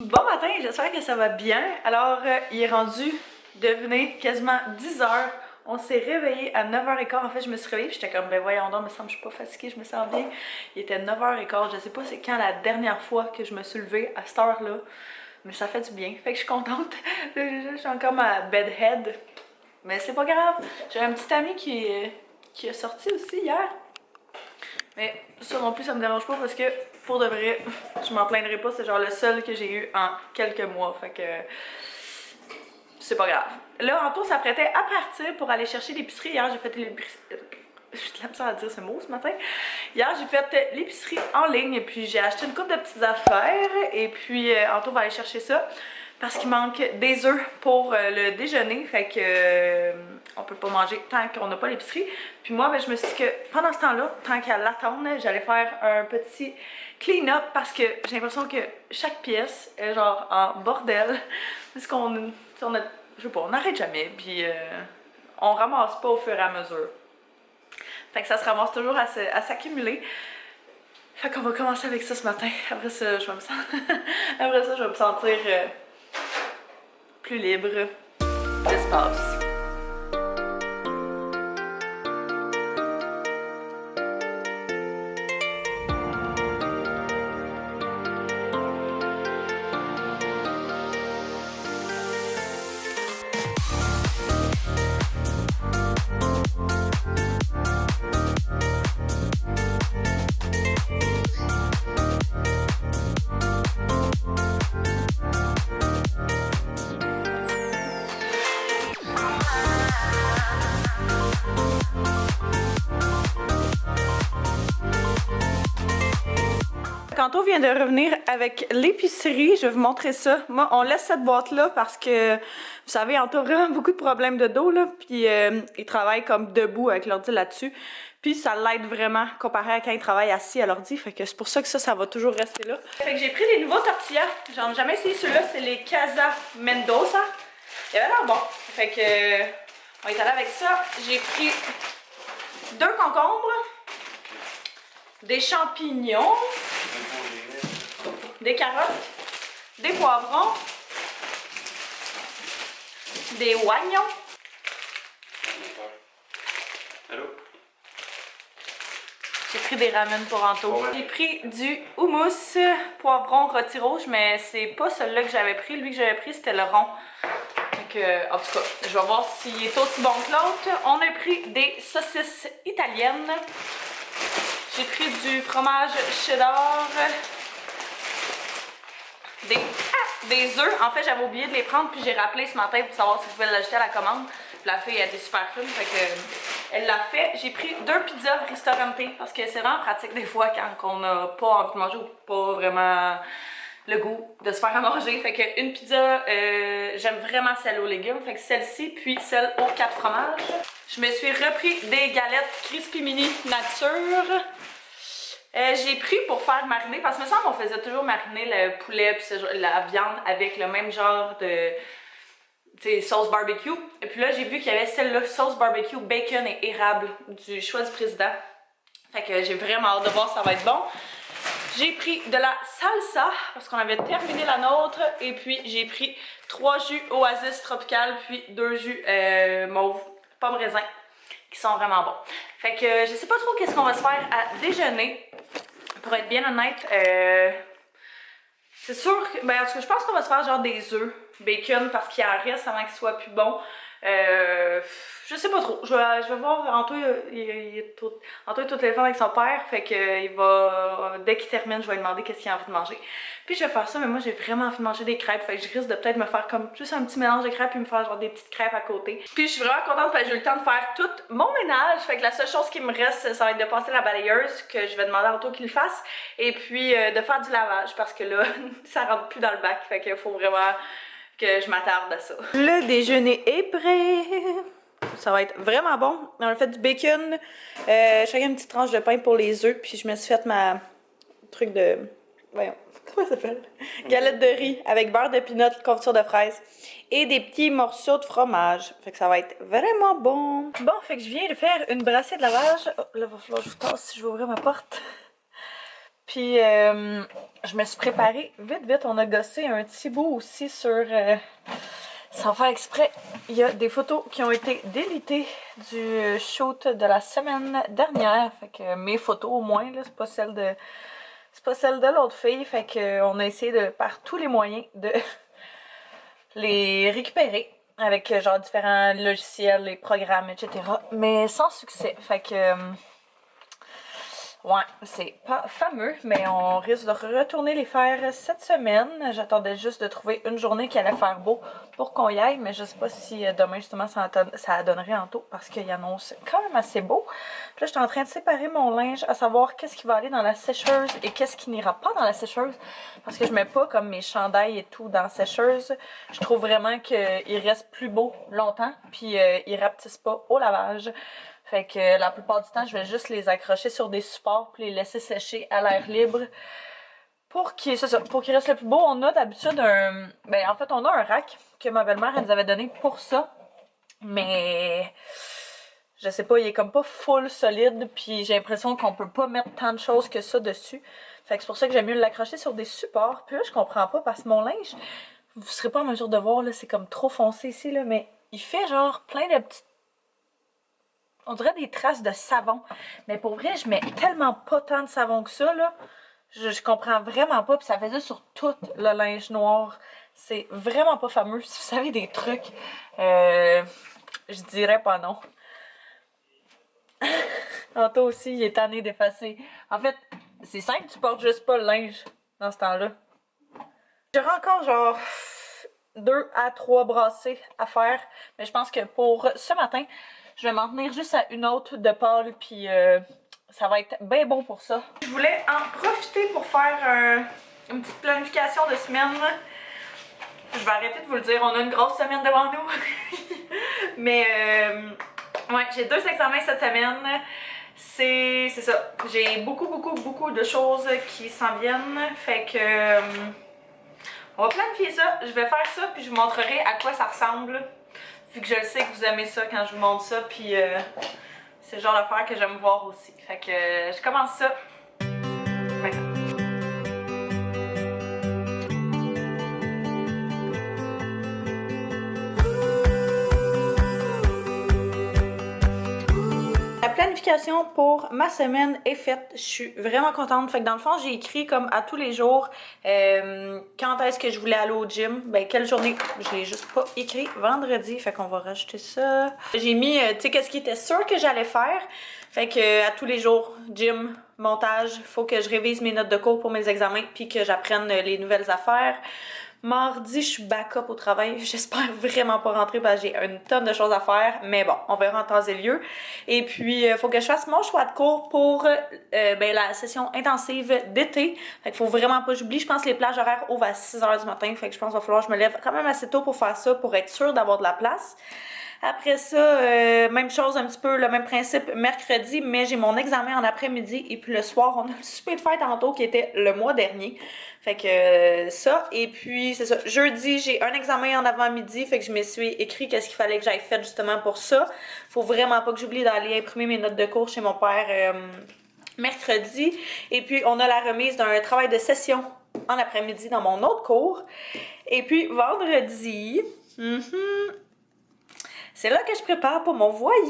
Bon matin, j'espère que ça va bien. Alors, il est rendu, devenez, quasiment 10 heures. On s'est réveillé à 9h15. En fait, je me suis réveillée, puis j'étais comme, ben voyons donc, me semble, je suis pas fatiguée, je me sens bien. Il était 9h15. Je sais pas c'est quand la dernière fois que je me suis levée à cette heure-là, mais ça fait du bien. Fait que je suis contente. Je suis encore ma bedhead. Mais c'est pas grave. J'ai un petit ami qui est sorti aussi hier. Mais ça non plus, ça me dérange pas parce que pour de vrai, je m'en plaindrai pas. C'est genre le seul que j'ai eu en quelques mois. Fait que c'est pas grave. Là, Anto s'apprêtait à partir pour aller chercher l'épicerie. Hier, j'ai fait l'épicerie. J'ai de la misère à dire ce mot ce matin. Hier, j'ai fait l'épicerie en ligne et puis j'ai acheté une couple de petites affaires. Et puis, Anto va aller chercher ça parce qu'il manque des œufs pour le déjeuner. Fait que on peut pas manger tant qu'on n'a pas l'épicerie. Puis moi, ben, je me suis dit que pendant ce temps-là, tant qu'à l'attendre, j'allais faire un petit clean-up parce que j'ai l'impression que chaque pièce est genre en bordel. Parce qu'on je sais pas, on n'arrête jamais. Puis on ramasse pas au fur et à mesure. Fait que ça se ramasse toujours à s'accumuler. Fait qu'on va commencer avec ça ce matin. Après ça, je vais me sentir, après ça, je vais me sentir plus libre d'espace. Anto vient de revenir avec l'épicerie. Je vais vous montrer ça. Moi, on laisse cette boîte-là parce que, vous savez, Anto a vraiment beaucoup de problèmes de dos, là. Puis, il travaille comme debout avec l'ordi là-dessus. Puis, ça l'aide vraiment comparé à quand il travaille assis à l'ordi. Fait que c'est pour ça que ça va toujours rester là. Fait que j'ai pris des nouveaux tortillas. J'en ai jamais essayé ceux-là. C'est les Casa Mendoza. Il avait l'air bon. Fait que, on est allé avec ça. J'ai pris 2 concombres, des champignons, des carottes, des poivrons, des oignons. Allô? J'ai pris des ramen pour Anto. J'ai pris du houmous poivron rôti rouge, mais c'est pas celui-là que j'avais pris. Lui que j'avais pris, c'était le rond. Donc, en tout cas, je vais voir s'il est aussi bon que l'autre. On a pris des saucisses italiennes. J'ai pris du fromage cheddar. Des œufs. En fait, j'avais oublié de les prendre, puis j'ai rappelé ce matin pour savoir si je pouvais l'ajouter à la commande. Puis la fille, elle était super fine, fait que elle l'a fait. J'ai pris 2 pizzas Ristorante, parce que c'est vraiment pratique des fois quand on n'a pas envie de manger ou pas vraiment le goût de se faire à manger. Fait que une pizza, j'aime vraiment celle aux légumes, fait que celle-ci, puis celle aux 4 fromages. Je me suis repris des galettes Crispy Mini Nature. J'ai pris pour faire mariner, parce que me semble qu'on faisait toujours mariner le poulet et la viande avec le même genre de sauce barbecue. Et puis là, j'ai vu qu'il y avait celle-là, sauce barbecue, bacon et érable du choix du président. Fait que j'ai vraiment hâte de voir si ça va être bon. J'ai pris de la salsa, parce qu'on avait terminé la nôtre. Et puis j'ai pris 3 jus Oasis tropical, puis 2 jus mauve, pomme raisin, qui sont vraiment bons. Fait que je sais pas trop qu'est-ce qu'on va se faire à déjeuner. Pour être bien honnête, c'est sûr que, ben, en tout cas, je pense qu'on va se faire genre des œufs, bacon, parce qu'il en reste avant qu'ils soient plus bons. Je sais pas trop. Je vais voir. Antoine, il est tout le téléphone avec son père. Fait que il va. Dès qu'il termine, je vais lui demander qu'est-ce qu'il a envie de manger. Puis je vais faire ça, mais moi j'ai vraiment envie de manger des crêpes. Fait que je risque de peut-être me faire comme juste un petit mélange de crêpes puis me faire genre des petites crêpes à côté. Puis je suis vraiment contente parce que j'ai eu le temps de faire tout mon ménage. Fait que la seule chose qui me reste, ça va être de passer la balayeuse, que je vais demander à Antoine qu'il le fasse. Et puis de faire du lavage parce que là, ça rentre plus dans le bac. Fait qu'il faut vraiment que je m'attarde à ça. Le déjeuner est prêt. Ça va être vraiment bon. On a fait du bacon, chacun une petite tranche de pain pour les œufs, puis je me suis fait ma truc de... Voyons, comment ça s'appelle? Galette de riz avec beurre de pinot, confiture de fraises et des petits morceaux de fromage. Fait que ça va être vraiment bon. Bon, fait que je viens de faire une brassée de lavage. Oh, là, il va falloir que je tasse si je vais ouvrir ma porte. Puis je me suis préparée vite. On a gossé un petit bout aussi sur... sans faire exprès, il y a des photos qui ont été délitées du shoot de la semaine dernière. Fait que mes photos au moins, là, c'est pas celle de... C'est pas celle de l'autre fille. Fait que on a essayé de, par tous les moyens, de les récupérer. Avec genre différents logiciels, les programmes, etc. Mais sans succès. Fait que... ouais, c'est pas fameux, mais on risque de retourner les faire cette semaine. J'attendais juste de trouver une journée qui allait faire beau pour qu'on y aille, mais je sais pas si demain justement ça donnerait en taux parce qu'il annonce quand même assez beau. Puis là, je suis en train de séparer mon linge, à savoir qu'est-ce qui va aller dans la sécheuse et qu'est-ce qui n'ira pas dans la sécheuse. Parce que je mets pas comme mes chandails et tout dans la sécheuse. Je trouve vraiment qu'ils restent plus beaux longtemps, puis ils rapetissent pas au lavage. Fait que la plupart du temps, je vais juste les accrocher sur des supports puis les laisser sécher à l'air libre pour qu'ils restent le plus beau. On a d'habitude un... Ben, en fait, on a un rack que ma belle-mère, elle nous avait donné pour ça. Mais... je sais pas, il est comme pas full solide puis j'ai l'impression qu'on peut pas mettre tant de choses que ça dessus. Fait que c'est pour ça que j'aime mieux l'accrocher sur des supports. Puis là, je comprends pas parce que mon linge, vous serez pas en mesure de voir, là, c'est comme trop foncé ici, là, mais il fait genre plein de petites... on dirait des traces de savon. Mais pour vrai, je mets tellement pas tant de savon que ça, là. Je comprends vraiment pas. Puis ça faisait sur tout le linge noir. C'est vraiment pas fameux. Si vous savez des trucs, je dirais pas non. Anto aussi, il est tanné d'effacer. En fait, c'est simple, tu portes juste pas le linge dans ce temps-là. J'aurai encore genre 2 à 3 brassées à faire. Mais je pense que pour ce matin, je vais m'en tenir juste à une autre de pâle, puis ça va être bien bon pour ça. Je voulais en profiter pour faire une petite planification de semaine. Je vais arrêter de vous le dire, on a une grosse semaine devant nous. Mais ouais, j'ai 2 examens cette semaine. C'est ça. J'ai beaucoup de choses qui s'en viennent. Fait que on va planifier ça. Je vais faire ça, puis je vous montrerai à quoi ça ressemble. Vu que je sais que vous aimez ça quand je vous montre ça, puis c'est le genre d'affaire que j'aime voir aussi. Fait que je commence ça maintenant. La planification pour ma semaine est faite. Je suis vraiment contente. Fait que dans le fond, j'ai écrit comme à tous les jours quand est-ce que je voulais aller au gym. Ben, quelle journée. Je l'ai juste pas écrit vendredi. Fait qu'on va rajouter ça. J'ai mis, tu sais, qu'est-ce qui était sûr que j'allais faire. Fait que à tous les jours, gym, montage, faut que je révise mes notes de cours pour mes examens puis que j'apprenne les nouvelles affaires. Mardi, je suis back-up au travail. J'espère vraiment pas rentrer parce que j'ai une tonne de choses à faire. Mais bon, on verra en temps et lieu. Et puis, il faut que je fasse mon choix de cours pour ben, la session intensive d'été. Fait qu'il faut vraiment pas que j'oublie. Je pense que les plages horaires ouvrent à 6h du matin. Fait que je pense qu'il va falloir que je me lève quand même assez tôt pour faire ça, pour être sûre d'avoir de la place. Après ça, même chose, un petit peu le même principe mercredi, mais j'ai mon examen en après-midi et puis le soir, on a le souper de fête tantôt qui était le mois dernier. Fait que ça, et puis c'est ça, jeudi, j'ai un examen en avant-midi, fait que je me suis écrit qu'est-ce qu'il fallait que j'aille faire justement pour ça. Faut vraiment pas que j'oublie d'aller imprimer mes notes de cours chez mon père mercredi. Et puis on a la remise d'un travail de session en après-midi dans mon autre cours. Et puis vendredi... c'est là que je prépare pour mon voyage.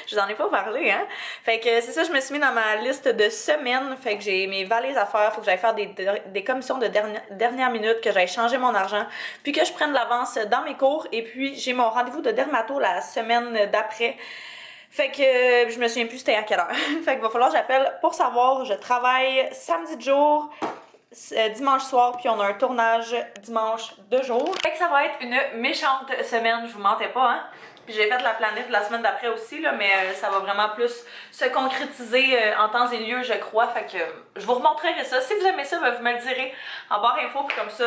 Je vous en ai pas parlé, hein. Fait que c'est ça, je me suis mis dans ma liste de semaines. Fait que j'ai mes valises à faire. Faut que j'aille faire des commissions de dernière minute, que j'aille changer mon argent, puis que je prenne de l'avance dans mes cours. Et puis j'ai mon rendez-vous de dermato la semaine d'après. Fait que je me souviens plus c'était à quelle heure. Fait qu'il va falloir que j'appelle pour savoir. Je travaille samedi de jour, dimanche soir, puis on a un tournage dimanche de jour. Fait que ça va être une méchante semaine, je vous mentais pas, hein. Puis j'ai fait la planète la semaine d'après aussi, là, mais ça va vraiment plus se concrétiser en temps et lieu, je crois. Fait que je vous remontrerai ça. Si vous aimez ça, ben, vous me le direz en barre info, puis comme ça,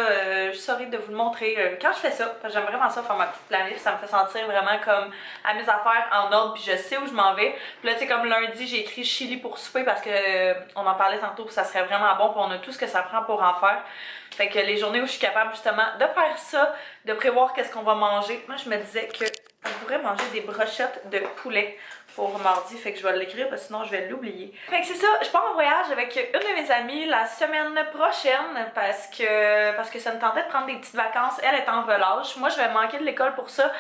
je saurai de vous le montrer quand je fais ça. Parce que j'aime vraiment ça, faire ma petite planète. Ça me fait sentir vraiment comme à mes affaires en ordre, puis je sais où je m'en vais. Puis là, tu sais, comme lundi, j'ai écrit chili pour souper parce que on en parlait tantôt, puis ça serait vraiment bon, puis on a tout ce que ça prend pour en faire. Fait que les journées où je suis capable justement de faire ça, de prévoir qu'est-ce qu'on va manger, moi je me disais que On pourrait manger des brochettes de poulet pour mardi, fait que je vais l'écrire parce que sinon je vais l'oublier. Fait que c'est ça, je pars en voyage avec une de mes amies la semaine prochaine parce que ça me tentait de prendre des petites vacances. Elle est en relâche. Moi je vais manquer de l'école pour ça,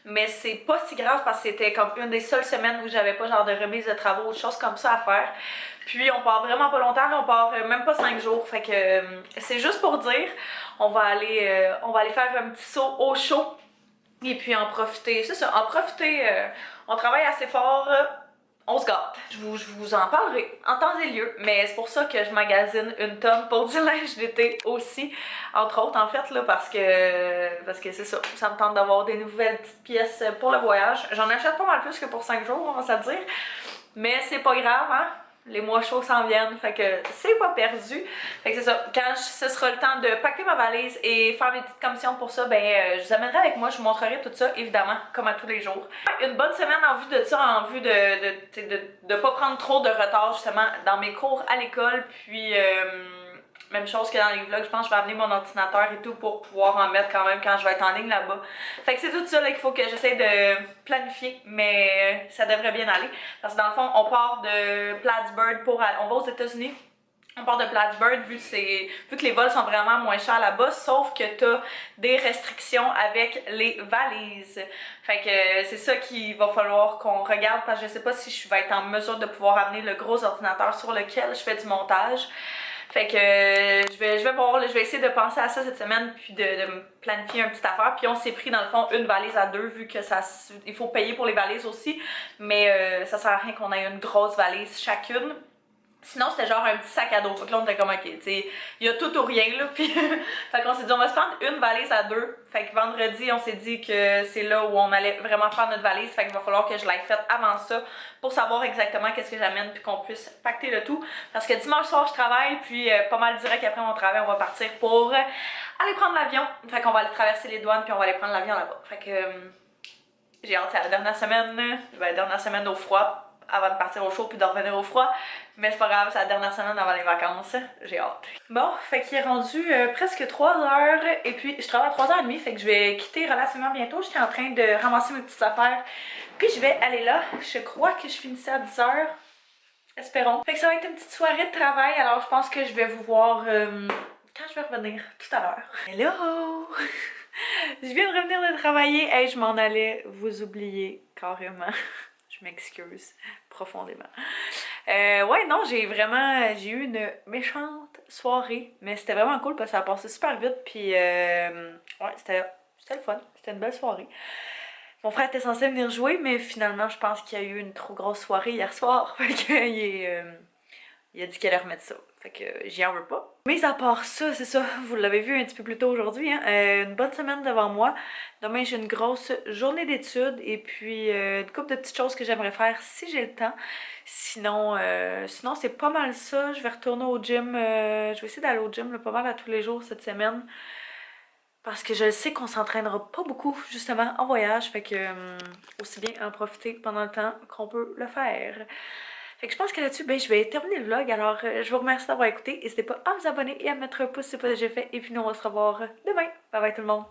mais c'est pas si grave parce que c'était comme une des seules semaines où j'avais pas genre de remise de travaux ou de choses comme ça à faire. Puis on part vraiment pas longtemps, là, on part même pas 5 jours. Fait que c'est juste pour dire, on va aller faire un petit saut au chaud. Et puis en profiter, c'est ça, en profiter, on travaille assez fort, on se gâte. Je vous en parlerai en temps et lieu, mais c'est pour ça que je magasine une tonne pour du linge d'été aussi, entre autres en fait, là, parce que c'est ça, ça me tente d'avoir des nouvelles petites pièces pour le voyage. J'en achète pas mal plus que pour 5 jours, on va se dire, mais c'est pas grave, hein. Les mois chauds s'en viennent, fait que c'est pas perdu. Fait que c'est ça, quand ce sera le temps de packer ma valise et faire mes petites commissions pour ça, ben je vous amènerai avec moi, je vous montrerai tout ça, évidemment, comme à tous les jours. Une bonne semaine en vue de ça, en vue de pas prendre trop de retard justement dans mes cours à l'école, puis même chose que dans les vlogs, je pense que je vais amener mon ordinateur et tout pour pouvoir en mettre quand même quand je vais être en ligne là-bas. Fait que c'est tout ça là qu'il faut que j'essaie de planifier, mais ça devrait bien aller. Parce que dans le fond, on part de Plattsburgh on va aux États-Unis. On part de Plattsburgh vu que les vols sont vraiment moins chers là-bas, sauf que t'as des restrictions avec les valises. Fait que c'est ça qu'il va falloir qu'on regarde parce que je sais pas si je vais être en mesure de pouvoir amener le gros ordinateur sur lequel je fais du montage. Fait que je vais voir, là, je vais essayer de penser à ça cette semaine puis de me planifier une petite affaire. Puis on s'est pris dans le fond une valise à deux vu que il faut payer pour les valises aussi. Mais ça sert à rien qu'on ait une grosse valise chacune. Sinon, c'était genre un petit sac à dos. Fait que là, on était comme, ok, tu sais, il y a tout ou rien, là. Puis, fait qu'on s'est dit, on va se prendre une valise à deux. Fait que vendredi, on s'est dit que c'est là où on allait vraiment faire notre valise. Fait qu'il va falloir que je l'aille faite avant ça pour savoir exactement qu'est-ce que j'amène puis qu'on puisse pacter le tout. Parce que dimanche soir, je travaille, puis pas mal direct après mon travail, on va partir pour aller prendre l'avion. Fait qu'on va aller traverser les douanes puis on va aller prendre l'avion là-bas. Fait que j'ai hâte, c'est la dernière semaine au froid avant de partir au chaud puis de revenir au froid. Mais c'est pas grave, c'est la dernière semaine avant les vacances. J'ai hâte. Bon, fait qu'il est rendu presque 3 heures et puis je travaille à 3h30, fait que je vais quitter relativement bientôt. J'étais en train de ramasser mes petites affaires puis je vais aller là. Je crois que je finissais à 10h. Espérons. Fait que ça va être une petite soirée de travail, alors je pense que je vais vous voir quand je vais revenir tout à l'heure. Hello! Je viens de revenir de travailler. Hey, je m'en allais vous oublier carrément. Je m'excuse profondément. Ouais, non, j'ai eu une méchante soirée, mais c'était vraiment cool parce que ça a passé super vite, puis ouais, c'était le fun, c'était une belle soirée. Mon frère était censé venir jouer, mais finalement, je pense qu'il y a eu une trop grosse soirée hier soir, fait qu'il il a dit qu'elle allait remettre ça. Fait que j'y en veux pas. Mais à part ça, c'est ça, vous l'avez vu un petit peu plus tôt aujourd'hui, hein? Une bonne semaine devant moi. Demain, j'ai une grosse journée d'études et puis une couple de petites choses que j'aimerais faire si j'ai le temps. Sinon, c'est pas mal ça. Je vais retourner au gym. Je vais essayer d'aller au gym là, pas mal à tous les jours cette semaine. Parce que je sais qu'on s'entraînera pas beaucoup, justement, en voyage. Fait que aussi bien en profiter pendant le temps qu'on peut le faire. Fait que je pense que là-dessus, ben, je vais terminer le vlog. Alors, je vous remercie d'avoir écouté. N'hésitez pas à vous abonner et à mettre un pouce si ce n'est pas déjà fait. Et puis nous, on va se revoir demain. Bye bye tout le monde!